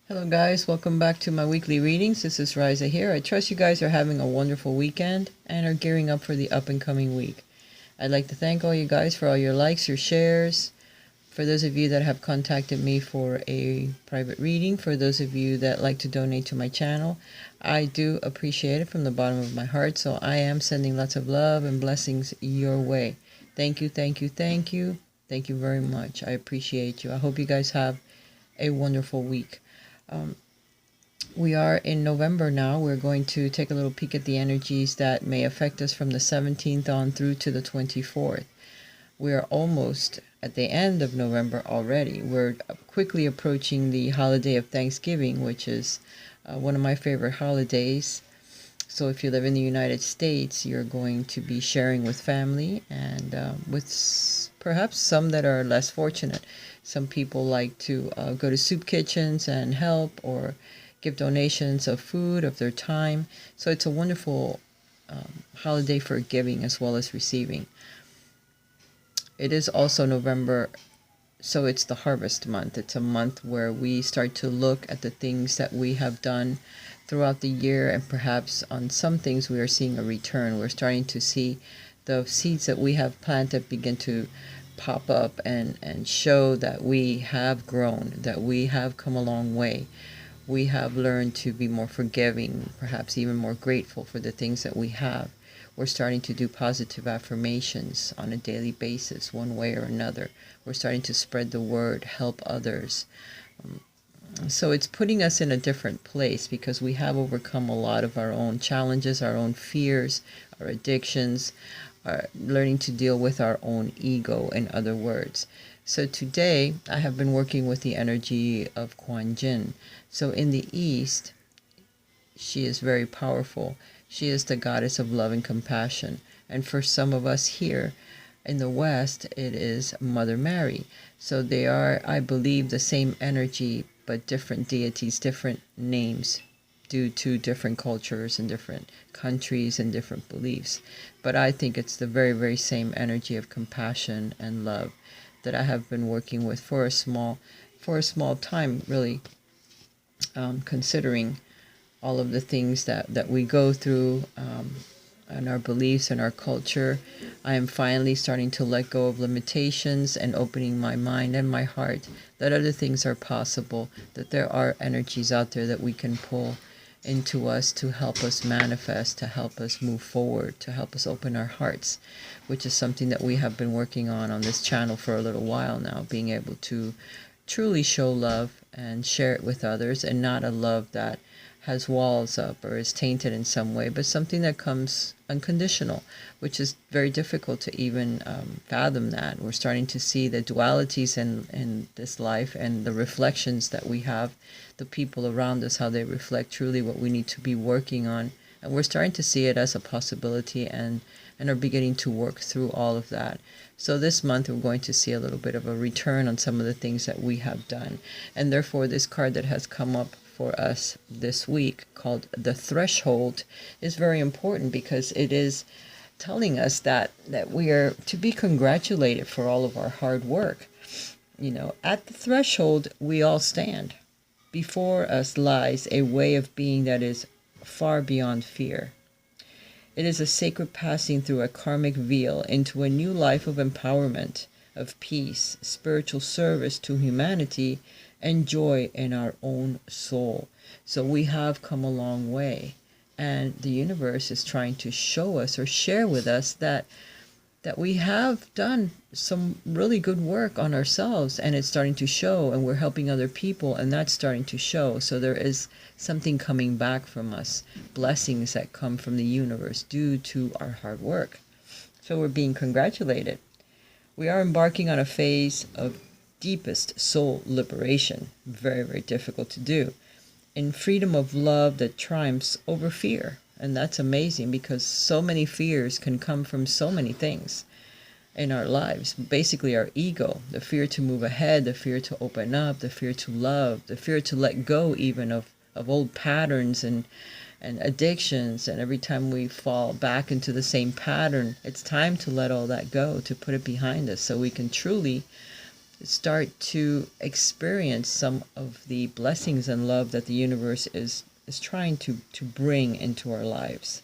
Hello, guys. Welcome back to my weekly readings. This is Raisa here. I trust you guys are having a wonderful weekend and are gearing up for the up and coming week. I'd like to thank all you guys for all your likes, your shares. For those of you that have contacted me for a private reading, for those of you that like to donate to my channel, I do appreciate it from the bottom of my heart. So I am sending lots of love and blessings your way. Thank you, thank you, thank you. Thank you very much. I appreciate you. I hope you guys have a wonderful week. Um, we are in November now. We're going to take a little peek at the energies that may affect us from the 17th on through to the 24th. We are almost at the end of November already. We're quickly approaching the holiday of Thanksgiving, which is one of my favorite holidays. So if you live in the United States, you're going to be sharing with family and with perhaps some that are less fortunate. Some people like to go to soup kitchens and help or give donations of food, of their time. So it's a wonderful holiday for giving as well as receiving. It is also November, so it's the harvest month. It's a month where we start to look at the things that we have done throughout the year, and perhaps on some things we are seeing a return. We're starting to see the seeds that we have planted begin to pop up and show that we have grown, that we have come a long way. We have learned to be more forgiving, perhaps even more grateful for the things that we have. We're starting to do positive affirmations on a daily basis, one way or another. We're starting to spread the word, help others. So it's putting us in a different place because we have overcome a lot of our own challenges, our own fears, our addictions, learning to deal with our own ego, in other words. So today I have been working with the energy of Kuan Yin. So in the East, she is very powerful. She is the goddess of love and compassion. And for some of us here in the West, it is Mother Mary. So they are, I believe, the same energy, but different deities, different names, due to different cultures and different countries and different beliefs. But I think it's the very, very same energy of compassion and love that I have been working with for a small time, really, considering all of the things that we go through, and our beliefs and our culture. I am finally starting to let go of limitations and opening my mind and my heart that other things are possible, that there are energies out there that we can pull into us to help us manifest, to help us move forward, to help us open our hearts, which is something that we have been working on this channel for a little while now, being able to truly show love and share it with others, and not a love that has walls up or is tainted in some way, but something that comes unconditional, which is very difficult to even fathom that. We're starting to see the dualities in this life and the reflections that we have, the people around us, how they reflect truly what we need to be working on. And we're starting to see it as a possibility and are beginning to work through all of that. So this month we're going to see a little bit of a return on some of the things that we have done. And therefore this card that has come up for us this week, called the Threshold, is very important because it is telling us that we are to be congratulated for all of our hard work. You know, at the threshold we all stand. Before us lies a way of being that is far beyond fear. It is a sacred passing through a karmic veil into a new life of empowerment, of peace, spiritual service to humanity, and joy in our own soul. So we have come a long way, and the universe is trying to show us or share with us that we have done some really good work on ourselves, and it's starting to show, and we're helping other people, and that's starting to show. So there is something coming back from us, blessings that come from the universe due to our hard work. So we're being congratulated. We are embarking on a phase of deepest soul liberation, very, very difficult to do, in freedom of love that triumphs over fear. And that's amazing because so many fears can come from so many things in our lives. Basically our ego, the fear to move ahead, the fear to open up, the fear to love, the fear to let go even of old patterns and addictions. And every time we fall back into the same pattern, it's time to let all that go, to put it behind us so we can truly start to experience some of the blessings and love that the universe is trying to bring into our lives.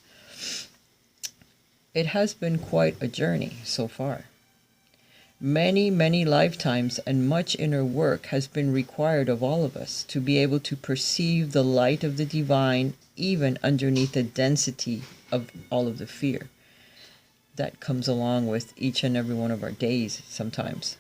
It has been quite a journey so far. Many, many lifetimes and much inner work has been required of all of us to be able to perceive the light of the divine, even underneath the density of all of the fear that comes along with each and every one of our days sometimes.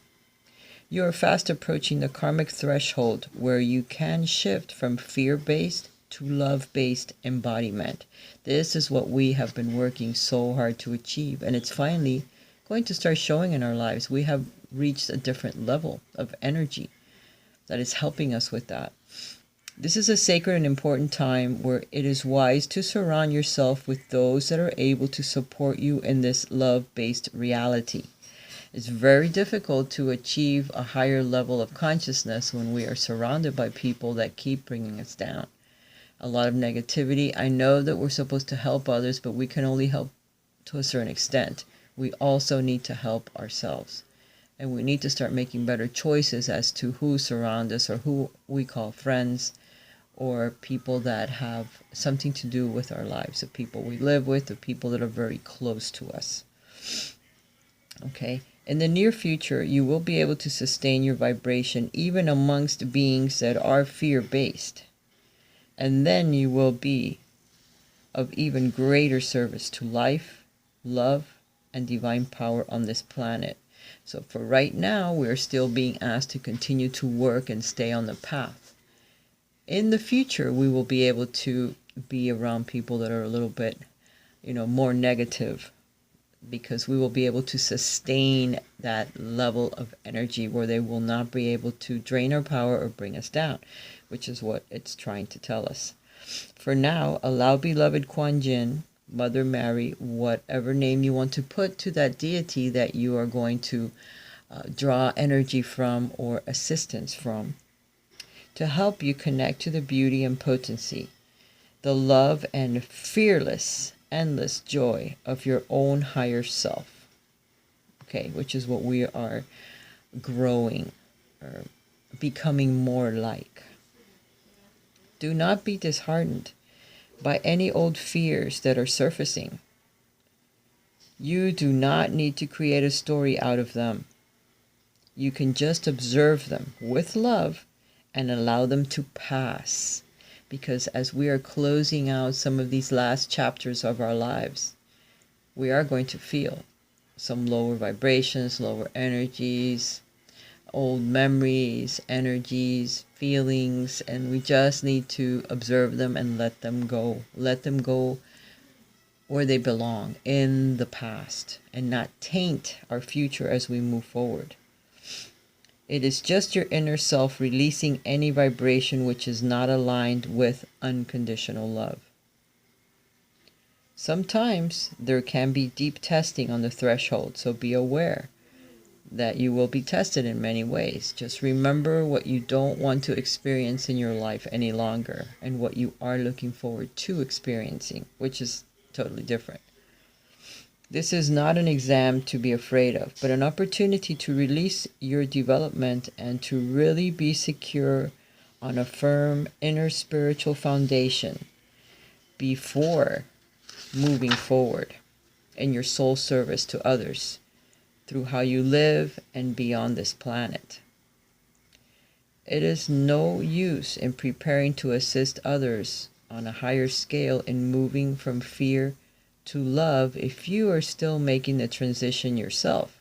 You are fast approaching the karmic threshold where you can shift from fear-based to love-based embodiment. This is what we have been working so hard to achieve, and it's finally going to start showing in our lives. We have reached a different level of energy that is helping us with that. This is a sacred and important time where it is wise to surround yourself with those that are able to support you in this love-based reality. It's very difficult to achieve a higher level of consciousness when we are surrounded by people that keep bringing us down. A lot of negativity. I know that we're supposed to help others, but we can only help to a certain extent. We also need to help ourselves. And we need to start making better choices as to who surround us or who we call friends or people that have something to do with our lives, the people we live with, the people that are very close to us. Okay? In the near future, you will be able to sustain your vibration even amongst beings that are fear-based. And then you will be of even greater service to life, love, and divine power on this planet. So for right now, we're still being asked to continue to work and stay on the path. In the future, we will be able to be around people that are a little bit, more negative, because we will be able to sustain that level of energy where they will not be able to drain our power or bring us down, which is what it's trying to tell us. For now, allow beloved Kuan Yin, Mother Mary, whatever name you want to put to that deity that you are going to draw energy from or assistance from, to help you connect to the beauty and potency, the love and fearless endless joy of your own higher self, okay, which is what we are growing or becoming more like. Do not be disheartened by any old fears that are surfacing. You do not need to create a story out of them. You can just observe them with love and allow them to pass. Because as we are closing out some of these last chapters of our lives, we are going to feel some lower vibrations, lower energies, old memories, energies, feelings, and we just need to observe them and let them go. Let them go where they belong, in the past, and not taint our future as we move forward. It is just your inner self releasing any vibration which is not aligned with unconditional love. Sometimes there can be deep testing on the threshold, so be aware that you will be tested in many ways. Just remember what you don't want to experience in your life any longer and what you are looking forward to experiencing, which is totally different. This is not an exam to be afraid of, but an opportunity to release your development and to really be secure on a firm inner spiritual foundation before moving forward in your soul service to others through how you live and beyond this planet. It is no use in preparing to assist others on a higher scale in moving from fear to love if you are still making the transition yourself.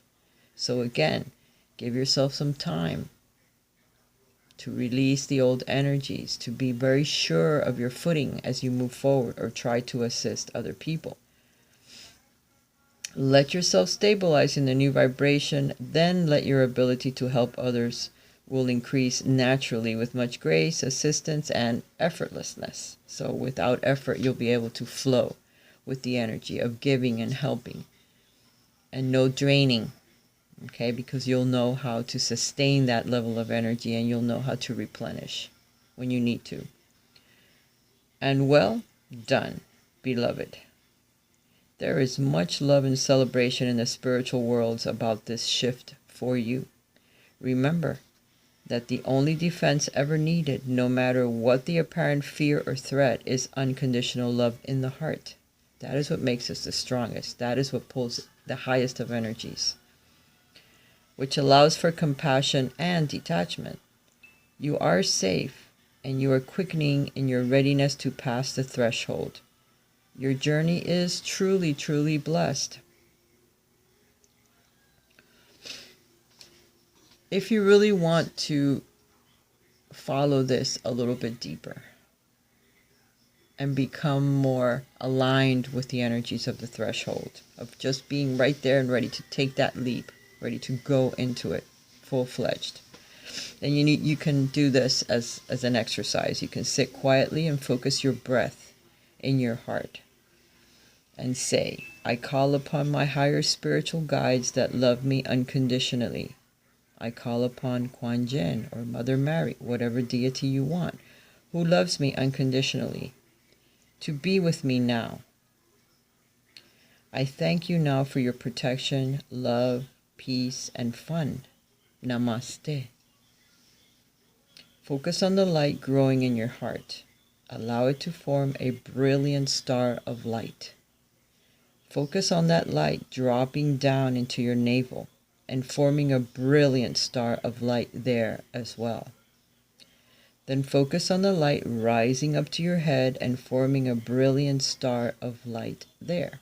So again, give yourself some time to release the old energies, to be very sure of your footing as you move forward or try to assist other people. Let yourself stabilize in the new vibration, then let your ability to help others will increase naturally with much grace, assistance, and effortlessness. So without effort, you'll be able to flow with the energy of giving and helping, and no draining, okay, because you'll know how to sustain that level of energy and you'll know how to replenish when you need to. And well done, beloved. There is much love and celebration in the spiritual worlds about this shift for you. Remember that the only defense ever needed, no matter what the apparent fear or threat, is unconditional love in the heart. That is what makes us the strongest. That is what pulls the highest of energies, which allows for compassion and detachment. You are safe, and you are quickening in your readiness to pass the threshold. Your journey is truly, truly blessed. If you really want to follow this a little bit deeper and become more aligned with the energies of the threshold, of just being right there and ready to take that leap, ready to go into it full-fledged, then you can do this as an exercise. You can sit quietly and focus your breath in your heart and say, I call upon my higher spiritual guides that love me unconditionally. I call upon Kuan Yin or Mother Mary, whatever deity you want, who loves me unconditionally, to be with me now. I thank you now for your protection, love, peace, and fun. Namaste. Focus on the light growing in your heart. Allow it to form a brilliant star of light. Focus on that light dropping down into your navel and forming a brilliant star of light there as well. Then focus on the light rising up to your head and forming a brilliant star of light there.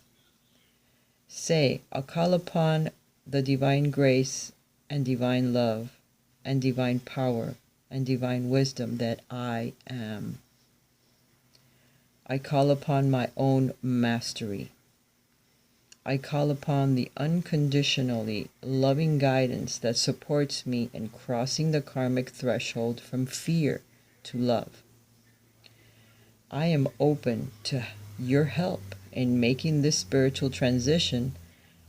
Say, I'll call upon the divine grace and divine love and divine power and divine wisdom that I am. I call upon my own mastery. I call upon the unconditionally loving guidance that supports me in crossing the karmic threshold from fear to love. I am open to your help in making this spiritual transition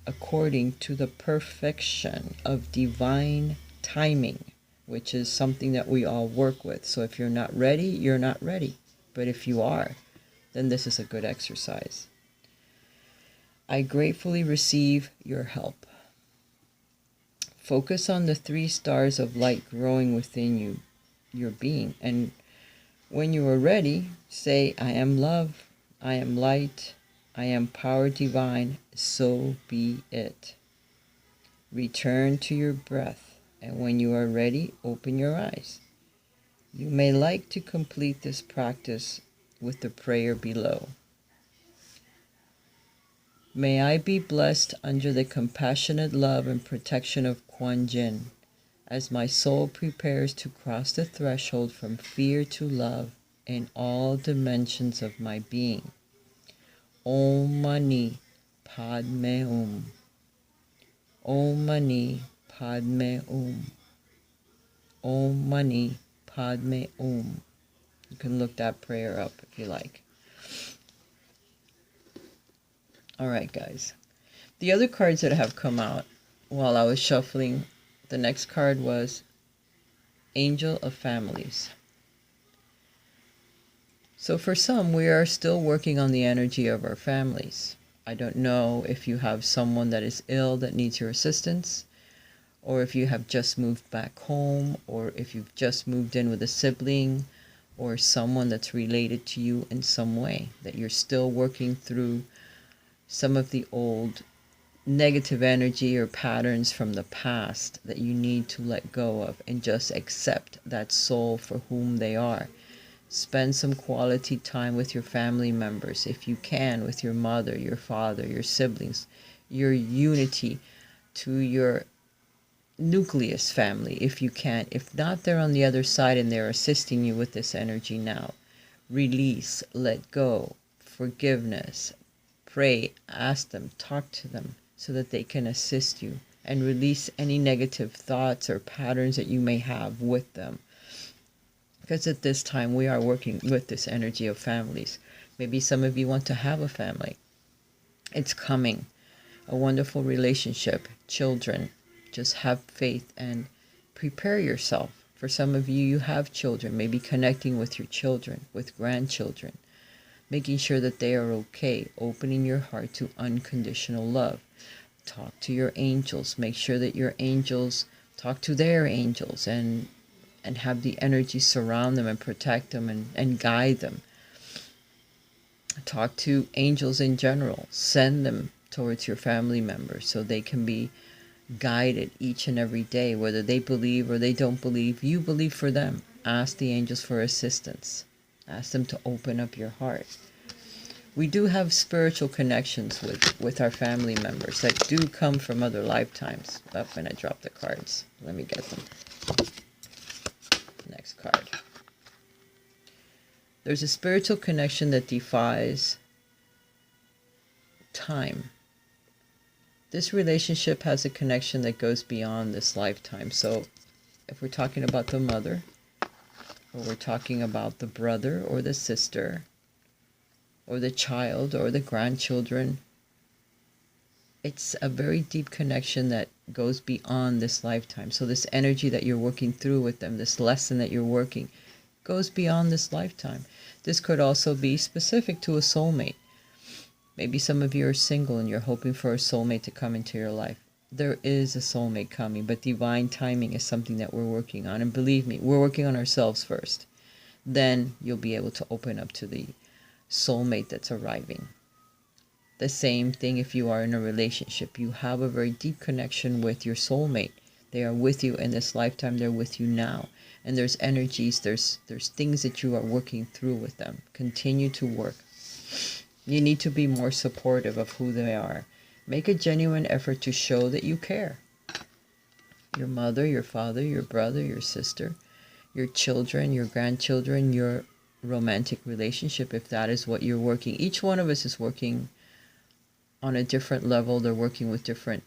according to the perfection of divine timing, which is something that we all work with. So if you're not ready, you're not ready. But if you are, then this is a good exercise. I gratefully receive your help. Focus on the 3 stars of light growing within you, your being. And when you are ready, say, I am love, I am light, I am power divine, so be it. Return to your breath, and when you are ready, open your eyes. You may like to complete this practice with the prayer below. May I be blessed under the compassionate love and protection of Kuan Yin, as my soul prepares to cross the threshold from fear to love in all dimensions of my being. Om Mani Padme Hum. Om Mani Padme Hum. Om Mani Padme Hum. You can look that prayer up if you like. All right, guys. The other cards that have come out while I was shuffling, the next card was Angel of Families. So for some, we are still working on the energy of our families. I don't know if you have someone that is ill that needs your assistance, or if you have just moved back home, or if you've just moved in with a sibling, or someone that's related to you in some way, that you're still working through some of the old negative energy or patterns from the past that you need to let go of and just accept that soul for whom they are. Spend some quality time with your family members, if you can, with your mother, your father, your siblings, your unity to your nucleus family, if you can. If not, they're on the other side and they're assisting you with this energy now. Release, let go, forgiveness. Pray, ask them, talk to them so that they can assist you and release any negative thoughts or patterns that you may have with them. Because at this time we are working with this energy of families. Maybe some of you want to have a family. It's coming. A wonderful relationship, children. Just have faith and prepare yourself. For some of you, you have children, maybe connecting with your children, with grandchildren. Making sure that they are okay, opening your heart to unconditional love. Talk to your angels. Make sure that your angels Talk to their angels and have the energy surround them and protect them and guide them. Talk to angels in general. Send them towards your family members so they can be guided each and every day, whether they believe or they don't believe. You believe for them. Ask the angels for assistance. Ask them to open up your heart. We do have spiritual connections with our family members that do come from other lifetimes. Oh, and I dropped the cards. Let me get them. Next card. There's a spiritual connection that defies time. This relationship has a connection that goes beyond this lifetime. So if we're talking about the mother, or we're talking about the brother or the sister, or the child or the grandchildren, it's a very deep connection that goes beyond this lifetime. So this energy that you're working through with them, this lesson that you're working, goes beyond this lifetime. This could also be specific to a soulmate. Maybe some of you are single and you're hoping for a soulmate to come into your life. There is a soulmate coming, but divine timing is something that we're working on. And believe me, we're working on ourselves first. Then you'll be able to open up to the soulmate that's arriving. The same thing if you are in a relationship. You have a very deep connection with your soulmate. They are with you in this lifetime. They're with you now. And there's energies, there's things that you are working through with them. Continue to work. You need to be more supportive of who they are. Make a genuine effort to show that you care. Your mother, your father, your brother, your sister, your children, your grandchildren, your romantic relationship, if that is what you're working. Each one of us is working on a different level. They're working with different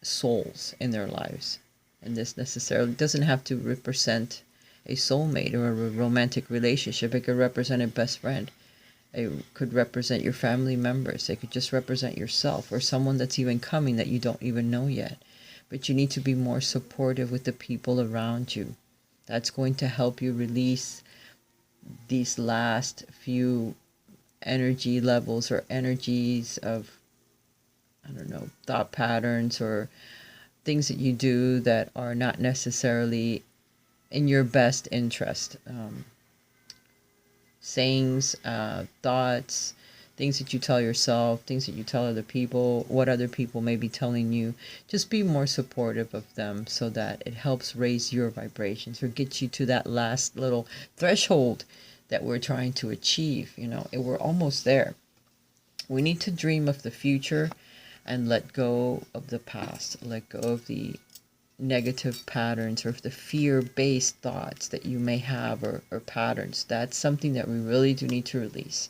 souls in their lives. And this necessarily doesn't have to represent a soulmate or a romantic relationship. It could represent a best friend. It could represent your family members. It could just represent yourself or someone that's even coming that you don't even know yet. But you need to be more supportive with the people around you. That's going to help you release these last few energy levels or energies of, I don't know, thought patterns or things that you do that are not necessarily in your best interest. Sayings, thoughts, things that you tell yourself, things that you tell other people, what other people may be telling you. Just be more supportive of them so that it helps raise your vibrations or get you to that last little threshold that we're trying to achieve. You know, we're almost there. We need to dream of the future and let go of the past. Let go of the negative patterns or the fear-based thoughts that you may have or patterns. That's something that we really do need to release.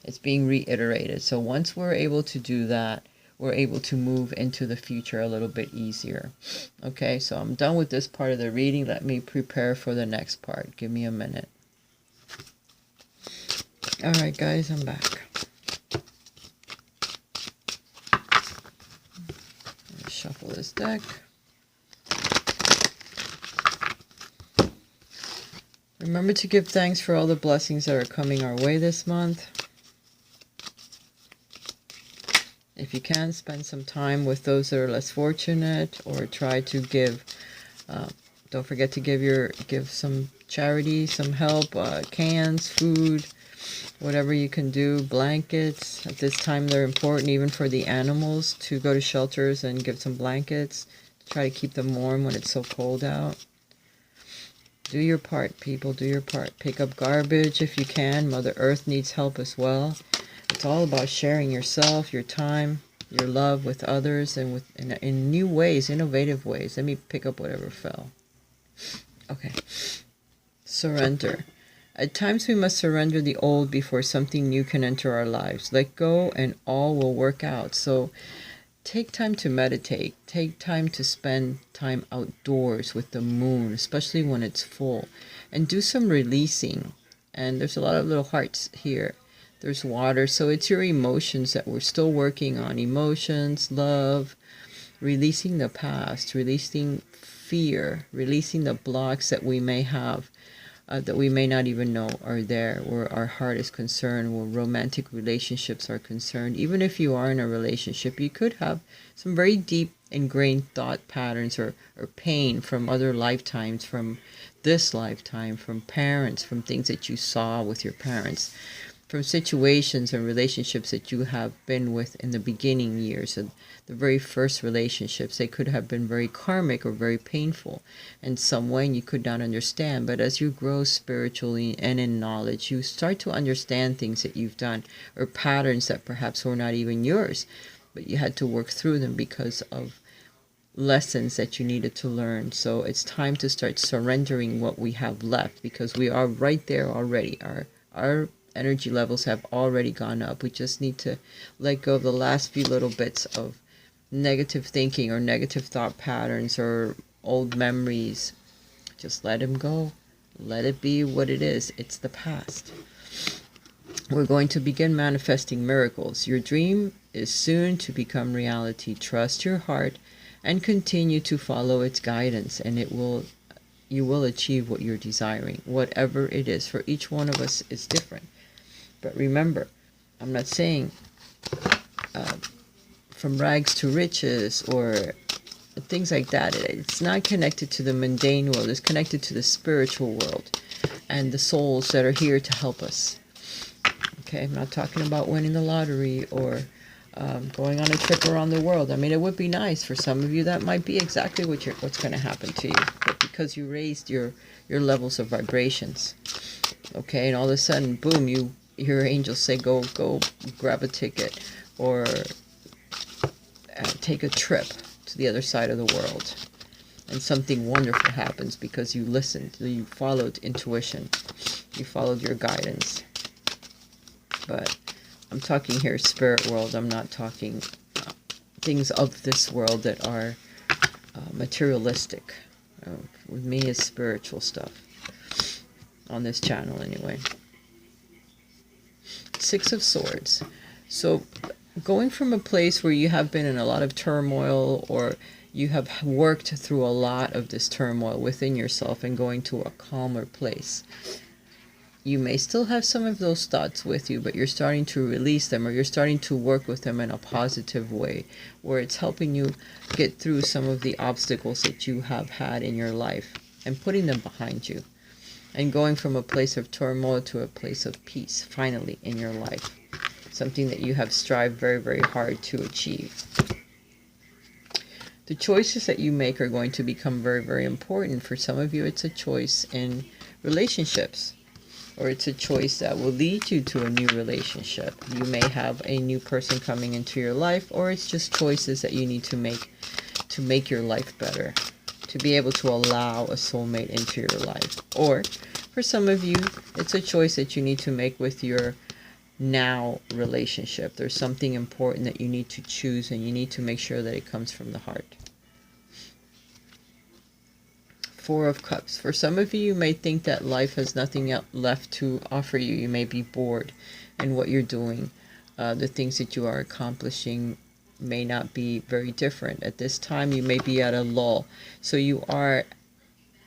It's being reiterated. So once we're able to do that, we're able to move into the future a little bit easier. Okay, so I'm done with this part of the reading. Let me prepare for the next part. Give me a minute. All right, guys, I'm back. Shuffle this deck. Remember to give thanks for all the blessings that are coming our way this month. If you can, spend some time with those that are less fortunate, or try to give. Don't forget to give some charity, some help, cans, food, whatever you can do, blankets. At this time, they're important even for the animals, to go to shelters and give some blankets. Try to keep them warm when it's so cold out. Do your part, people. Do your part. Pick up garbage if you can. Mother Earth needs help as well. It's all about sharing yourself, your time, your love with others, and in new ways, innovative ways. Let me pick up whatever fell. Okay. Surrender. At times we must surrender the old before something new can enter our lives. Let go and all will work out. So take time to meditate. Take time to spend time outdoors with the moon, especially when it's full. And do some releasing. And there's a lot of little hearts here. There's water. So it's your emotions that we're still working on. Emotions, love, releasing the past, releasing fear, releasing the blocks that we may have, that we may not even know are there, where our heart is concerned, where romantic relationships are concerned. Even if you are in a relationship, you could have some very deep ingrained thought patterns or pain from other lifetimes, from this lifetime, from parents, from things that you saw with your parents, from situations and relationships that you have been with in the beginning years of the very first relationships. They could have been very karmic or very painful in some way, and you could not understand. But as you grow spiritually and in knowledge, you start to understand things that you've done, or patterns that perhaps were not even yours, but you had to work through them because of lessons that you needed to learn. So it's time to start surrendering what we have left, because we are right there already. Our energy levels have already gone up. We just need to let go of the last few little bits of negative thinking or negative thought patterns or old memories. Just let them go. Let it be what it is. It's the past. We're going to begin manifesting miracles. Your dream is soon to become reality. Trust your heart and continue to follow its guidance, and you will achieve what you're desiring, whatever it is. For each one of us is different. But remember, I'm not saying from rags to riches or things like that. It's not connected to the mundane world. It's connected to the spiritual world and the souls that are here to help us. Okay, I'm not talking about winning the lottery or going on a trip around the world. I mean, it would be nice for some of you. That might be exactly what's going to happen to you. But because you raised your levels of vibrations, okay, and all of a sudden, boom, your angels say, go grab a ticket or take a trip to the other side of the world. And something wonderful happens because you listened, you followed intuition, you followed your guidance. But I'm talking here spirit world. I'm not talking things of this world that are materialistic. With me is spiritual stuff on this channel anyway. Six of Swords. So going from a place where you have been in a lot of turmoil, or you have worked through a lot of this turmoil within yourself, and going to a calmer place. You may still have some of those thoughts with you, but you're starting to release them, or you're starting to work with them in a positive way, where it's helping you get through some of the obstacles that you have had in your life and putting them behind you, and going from a place of turmoil to a place of peace, finally, in your life. Something that you have strived very, very hard to achieve. The choices that you make are going to become very, very important. For some of you, it's a choice in relationships, or it's a choice that will lead you to a new relationship. You may have a new person coming into your life, or it's just choices that you need to make your life better, to be able to allow a soulmate into your life. Or for some of you, it's a choice that you need to make with your now relationship. There's something important that you need to choose, and you need to make sure that it comes from the heart. Four of Cups. For some of you, you may think that life has nothing left to offer you. You may be bored in what you're doing. The things that you are accomplishing may not be very different. At this time, you may be at a lull. So you are,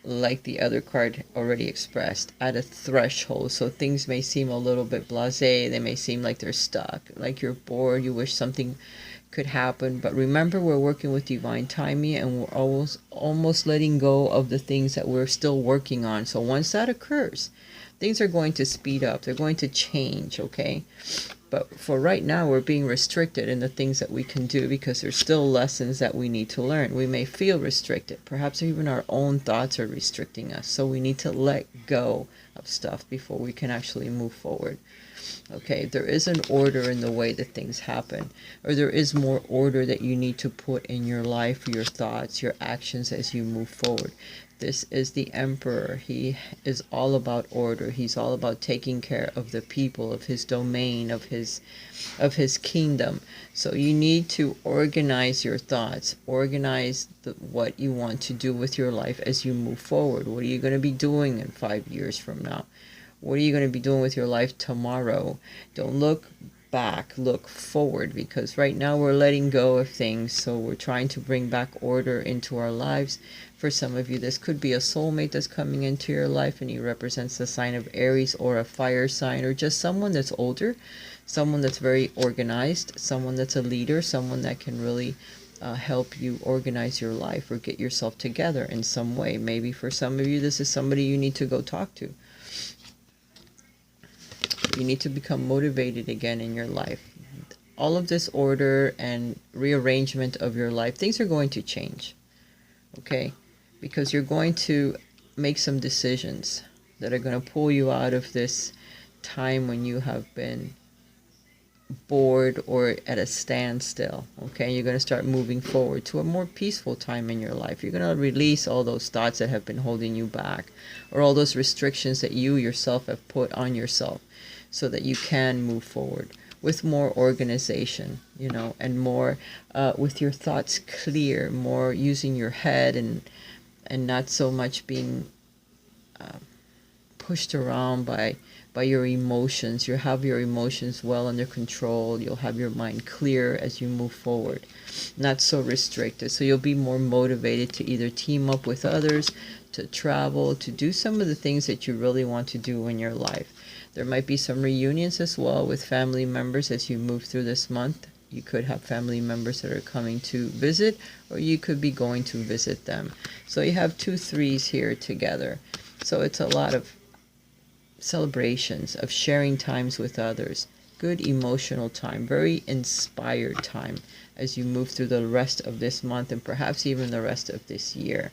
like the other card already expressed, at a threshold. So things may seem a little bit blasé. They may seem like they're stuck, like you're bored. You wish something could happen. But remember, we're working with divine timing, and we're almost letting go of the things that we're still working on. So once that occurs, things are going to speed up. They're going to change, okay? But for right now, we're being restricted in the things that we can do, because there's still lessons that we need to learn. We may feel restricted. Perhaps even our own thoughts are restricting us. So we need to let go of stuff before we can actually move forward. Okay, there is an order in the way that things happen, or there is more order that you need to put in your life, your thoughts, your actions as you move forward. This is the Emperor. He is all about order. He's all about taking care of the people, of his domain, of his kingdom. So you need to organize your thoughts, organize what you want to do with your life as you move forward. What are you going to be doing in 5 years from now? What are you going to be doing with your life tomorrow? Don't look back, look forward, because right now we're letting go of things. So we're trying to bring back order into our lives. For some of you, this could be a soulmate that's coming into your life, and he represents the sign of Aries, or a fire sign, or just someone that's older, someone that's very organized, someone that's a leader, someone that can really help you organize your life or get yourself together in some way. Maybe for some of you, this is somebody you need to go talk to. You need to become motivated again in your life. All of this order and rearrangement of your life, things are going to change, okay? Because you're going to make some decisions that are going to pull you out of this time when you have been bored or at a standstill, okay? You're going to start moving forward to a more peaceful time in your life. You're going to release all those thoughts that have been holding you back, or all those restrictions that you yourself have put on yourself, so that you can move forward with more organization, you know, and more with your thoughts clear, more using your head, and not so much being pushed around by your emotions. You'll have your emotions well under control. You'll have your mind clear as you move forward, not so restricted. So you'll be more motivated to either team up with others, to travel, to do some of the things that you really want to do in your life. There might be some reunions as well with family members as you move through this month. You could have family members that are coming to visit, or you could be going to visit them. So you have 2 3s here together. So it's a lot of celebrations, of sharing times with others, good emotional time, very inspired time as you move through the rest of this month and perhaps even the rest of this year.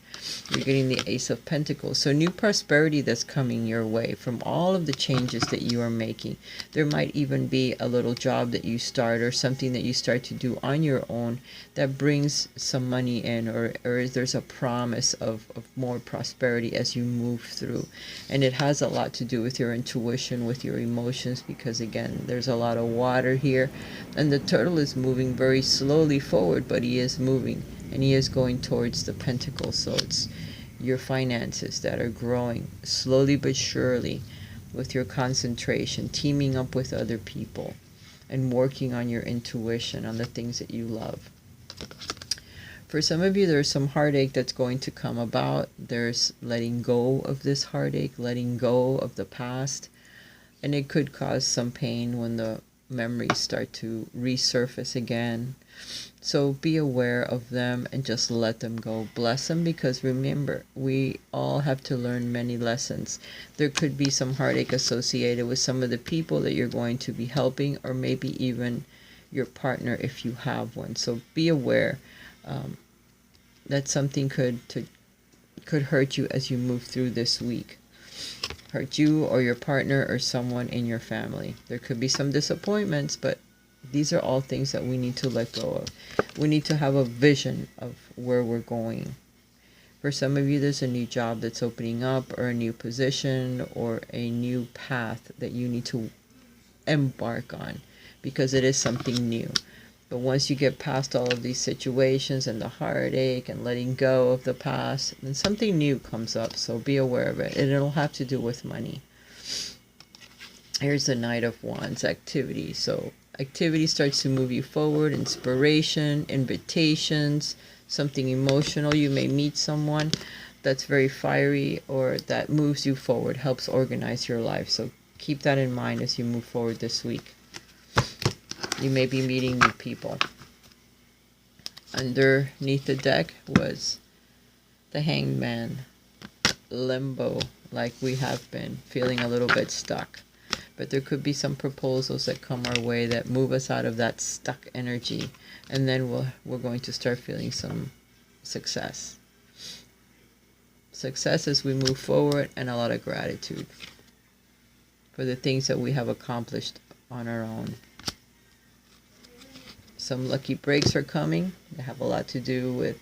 You're getting the Ace of Pentacles. So new prosperity that's coming your way from all of the changes that you are making. There might even be a little job that you start or something that you start to do on your own that brings some money in, or there's a promise of more prosperity as you move through. And it has a lot to do with your intuition, with your emotions, because again, there's a lot of water here, and the turtle is moving very slowly forward, but he is moving, and he is going towards the pentacle. So it's your finances that are growing slowly but surely with your concentration, teaming up with other people, and working on your intuition, on the things that you love. For some of you, there's some heartache that's going to come about. There's letting go of this heartache, letting go of the past, and it could cause some pain when the memories start to resurface again. So be aware of them and just let them go. Bless them, because remember, we all have to learn many lessons. There could be some heartache associated with some of the people that you're going to be helping, or maybe even your partner if you have one. So be aware that something could hurt you as you move through this week. Hurt you or your partner or someone in your family. There could be some disappointments, but these are all things that we need to let go of. We need to have a vision of where we're going. For some of you, there's a new job that's opening up, or a new position, or a new path that you need to embark on, because it is something new. But once you get past all of these situations and the heartache and letting go of the past, then something new comes up. So be aware of it. And it'll have to do with money. Here's the Knight of Wands, activity. So activity starts to move you forward. Inspiration, invitations, something emotional. You may meet someone that's very fiery, or that moves you forward, helps organize your life. So keep that in mind as you move forward this week. You may be meeting new people. Underneath the deck was the Hanged Man. Limbo, like we have been, feeling a little bit stuck. But there could be some proposals that come our way that move us out of that stuck energy. And then we're going to start feeling some success. Success as we move forward, and a lot of gratitude for the things that we have accomplished on our own. Some lucky breaks are coming. They have a lot to do with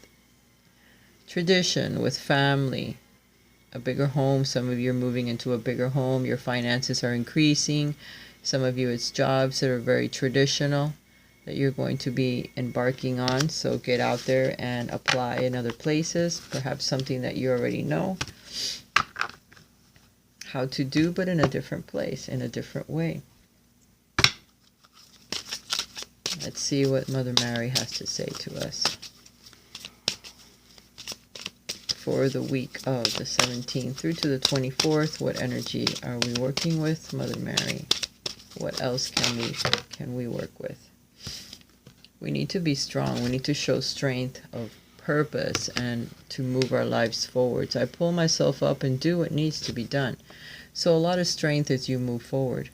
tradition, with family, a bigger home. Some of you are moving into a bigger home. Your finances are increasing. Some of you, it's jobs that are very traditional that you're going to be embarking on. So get out there and apply in other places. Perhaps something that you already know how to do, but in a different place, in a different way. Let's see what Mother Mary has to say to us for the week of the 17th through to the 24th. What energy are we working with, Mother Mary? What else can we work with? We need to be strong. We need to show strength of purpose and to move our lives forward. So I pull myself up and do what needs to be done. So a lot of strength as you move forward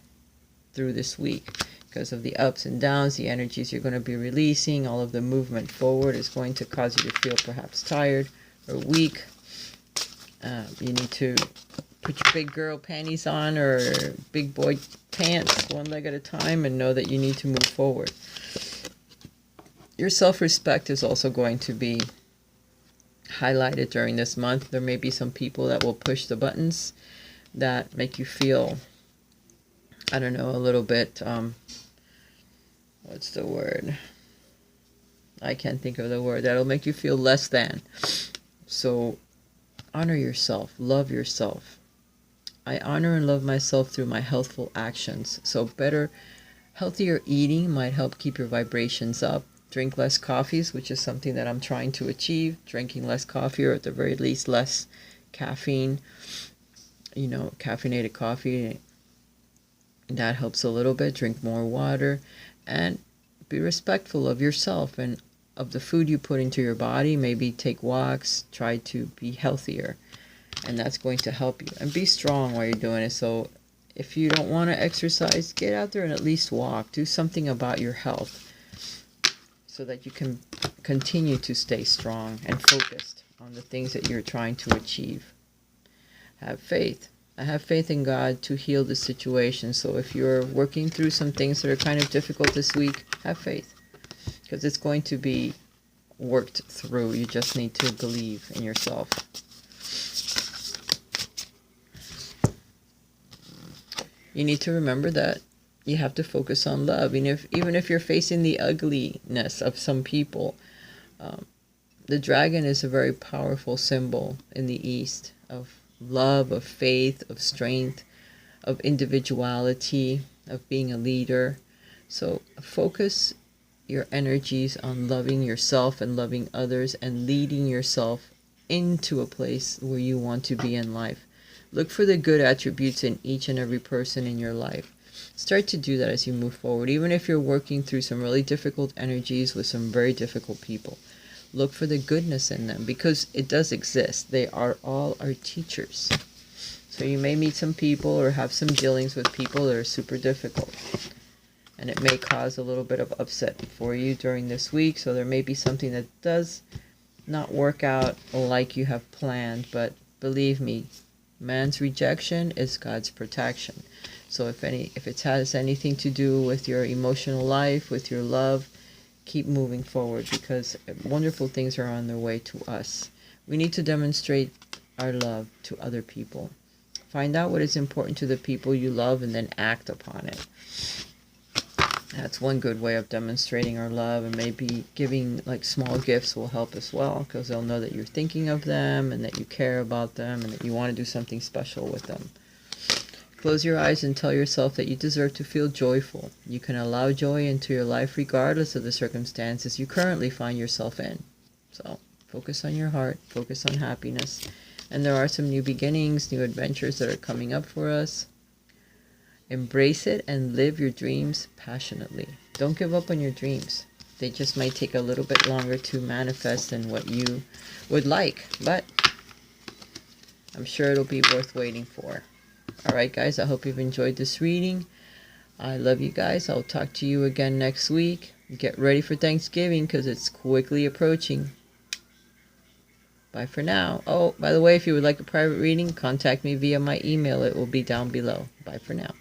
through this week because of the ups and downs, the energies you're going to be releasing. All of the movement forward is going to cause you to feel perhaps tired or weak. You need to put your big girl panties on or big boy pants one leg at a time and know that you need to move forward. Your self-respect is also going to be highlighted during this month. There may be some people that will push the buttons that make you feel, I don't know, a little bit, what's the word? I can't think of the word. That'll make you feel less than. So honor yourself. Love yourself. I honor and love myself through my healthful actions. So healthier eating might help keep your vibrations up. Drink less coffees, which is something that I'm trying to achieve. Drinking less coffee, or at the very least less caffeine. Caffeinated coffee. That helps a little bit. Drink more water. And be respectful of yourself and of the food you put into your body. Maybe take walks. Try to be healthier. And that's going to help you. And be strong while you're doing it. So if you don't want to exercise, get out there and at least walk. Do something about your health so that you can continue to stay strong and focused on the things that you're trying to achieve. Have faith. I have faith in God to heal the situation. So if you're working through some things that are kind of difficult this week, have faith. Because it's going to be worked through. You just need to believe in yourself. You need to remember that you have to focus on love. Even if you're facing the ugliness of some people, the dragon is a very powerful symbol in the East of love, of faith, of strength, of individuality, of being a leader. So focus your energies on loving yourself and loving others and leading yourself into a place where you want to be in life. Look for the good attributes in each and every person in your life. Start to do that as you move forward, even if you're working through some really difficult energies with some very difficult people. Look for the goodness in them because it does exist. They are all our teachers. So you may meet some people or have some dealings with people that are super difficult. And it may cause a little bit of upset for you during this week. So there may be something that does not work out like you have planned. But believe me, man's rejection is God's protection. So if it has anything to do with your emotional life, with your love, keep moving forward because wonderful things are on their way to us. We need to demonstrate our love to other people. Find out what is important to the people you love and then act upon it. That's one good way of demonstrating our love, and maybe giving like small gifts will help as well because they'll know that you're thinking of them and that you care about them and that you want to do something special with them. Close your eyes and tell yourself that you deserve to feel joyful. You can allow joy into your life regardless of the circumstances you currently find yourself in. So focus on your heart, focus on happiness. And there are some new beginnings, new adventures that are coming up for us. Embrace it and live your dreams passionately. Don't give up on your dreams. They just might take a little bit longer to manifest than what you would like, but I'm sure it'll be worth waiting for. Alright guys, I hope you've enjoyed this reading. I love you guys. I'll talk to you again next week. Get ready for Thanksgiving because it's quickly approaching. Bye for now. Oh, by the way, if you would like a private reading, contact me via my email. It will be down below. Bye for now.